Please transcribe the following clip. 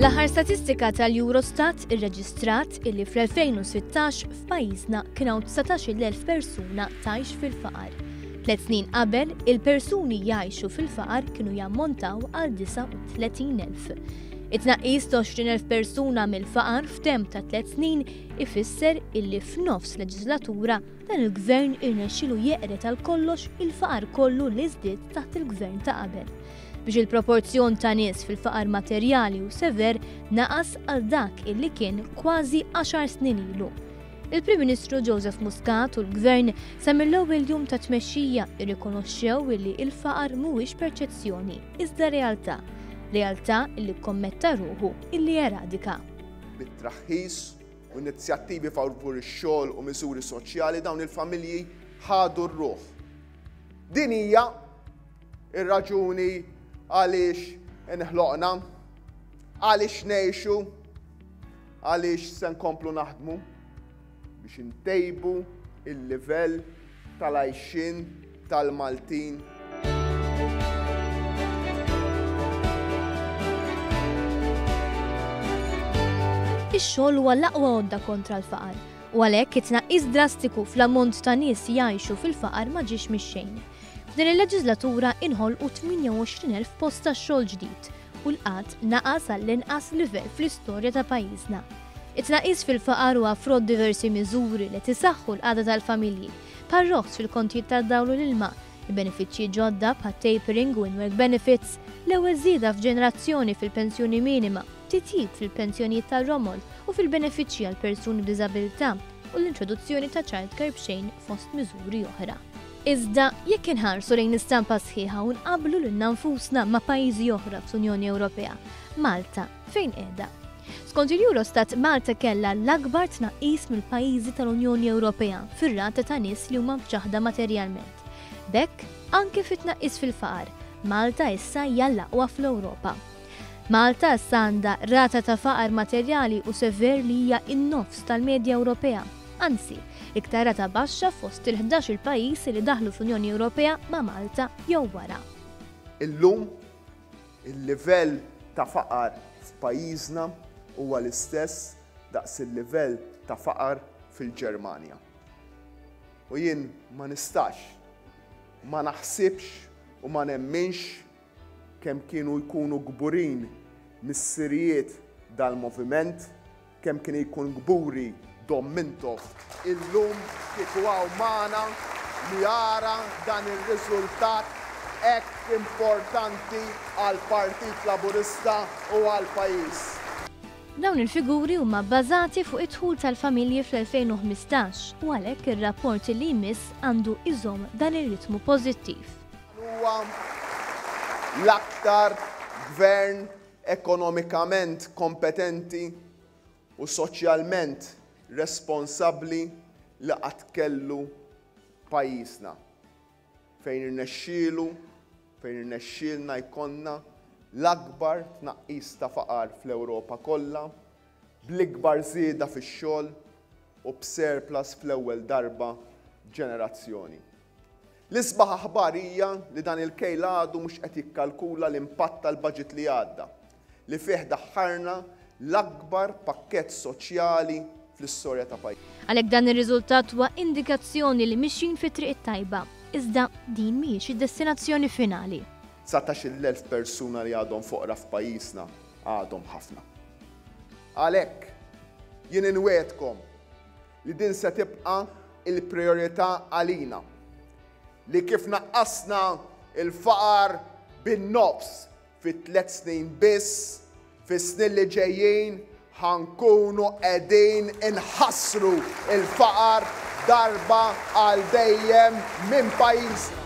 L-aħħar statistika tal-Eurostat irreġistrat illi fl-2016 f'pajjiżna kien hawn 19,000 persuna tgħix fil-faqar. 3 snin qabel, il-persuni jgħixu fil-faqar kienu jammontaw għal 39,000. It-tnaqqis ta' 20,000 persuna mill-faqar f'temp ta' 3 snin ifisser illi f'nofs leġislatura dan il-gvern irnexxielu jeqret għal kollox il-faqar kollu li żdied taħt il-gvern ta' qabel. Biex il-proporzjon ta' nies fil-faqar materjali u sever naqas għal dak illi kien kważi 10 snin ilu. Il-Prim Ministru Joseph Muscat u l-Gvern sa mill-ewwel jum ta' tmexxija irrikonoxxew illi il-faqar mhuwiex perċezzjoni, iżda realtà. Realtà illi kommetta ruħu illi eradika. Bit-traħħis u inizjattivi favur ix-xogħol u miżuri soċjali dawn il-familji ħadu r-ruħ. Din hija ir-raġuni għaliex inħloqna, għaliex ngħixu, għaliex se nkomplu naħdmu biex intejbu il-livell tal-għajxin tal-Maltin. Ix-xogħol huwa l-aqwa għodda kontra l-faqar u għalhekk it-tnaqqis drastiku fl-ammont ta' nies jgħixu fil-faqar ma ġiex mix-xejn. F'din il-leġislatura inħolqu 28,000 post ta' xogħol ġdid u l-qatt naqas għall-inqas livell fl-istorja ta' pajjiżna. It-tnaqqis fil-faqar huwa frott diversi miżuri li tisaħħu l-qagħda tal-familji, par-roħs fil-kontijiet tad-dawl u l-ilma, il-benefiċċji ġodda bħat tapering u work benefits, l-ewwel żieda f'ġenerazzjoni fil-pensjoni minima, titjib fil-pensjonijiet tal-romol u fil-benefiċċji għal persuni b'diżabilità u l-introduzzjoni ta' childcare b'xejn fost miżuri oħra. Iżda jekk inħarsu lejn istampa sħiħa u nqabblu lil nfusna ma' pajjiżi oħra fl-Unjoni Ewropea, Malta fejn qiegħda? Skont il-Eurostat, Malta kellha l-akbar tnaqqis mill-pajjiżi tal-Unjoni Ewropea fir-rata ta' nies li huma mċaħda materjalment. B'hekk anke fit-tnaqqis fil-faqar, Malta issa hija l-aqwa fl-Ewropa. Malta issa għandha rata ta' faqar materjali u sever li hija in-nofs tal-medja Ewropea. Anzi, iktar rata baxxa fost il-11 il-pajjiż li daħlu fl-Unjoni Ewropea ma' Malta jew wara. Illum il-livell ta' faqar f'pajjiżna huwa l-istess daqs il-livell ta' faqar fil-Ġermanja. U jien ma nistax, ma naħsibx u ma nemminx kemm kienu jkunu gburin mis-sirijiet dal-moviment, kemm kien jkun gburi Domminto. Illum kieku hawn magħna li jara dan ir-riżultat hekk importanti għall-Partit Laburista u għall-pajjiż. Dawn il-figuri huma bbażati fuq id-dħul tal-familji fl-2015 u għalhekk ir-rapport li jmiss għandu iżomm dan ir-ritmu pożittiv. Huwa l-aktar gvern ekonomikament kompetenti u soċjalment responsabbli li qatt kellu pajjiżna. Fejn irnexxielna jkollna l-akbar tnaqqis ta' faqar fl-Ewropa kollha, bl-ikbar żieda fix-xogħol u b'surplus fl-ewwel darba ġenerazzjoni. L-isbaħ aħbar hija li dan il-kejl għadu mhux qed jikkalkula l-impatt tal-baġit li għadda, li fih daħħarna l-akbar pakkett soċjali fl-istorja ta' pajjiż. Għalhekk dan ir-riżultat huwa indikazzjoni li mixjin fi triq it-tajba, iżda din mhijiex id-destinazzjoni finali. 19,000 persuna li għadhom foqra f'pajjiżna għadhom ħafna. Għalhekk jien inwedkom li din se tibqa' il-prijorità għalina. Li kif naqqasna il-faqar bin-nofs fit-3 snin biss, fis-snin li ġejjin ħankunu qegħdin inħassru il-faqar darba għal dejjem minn pajjiżna.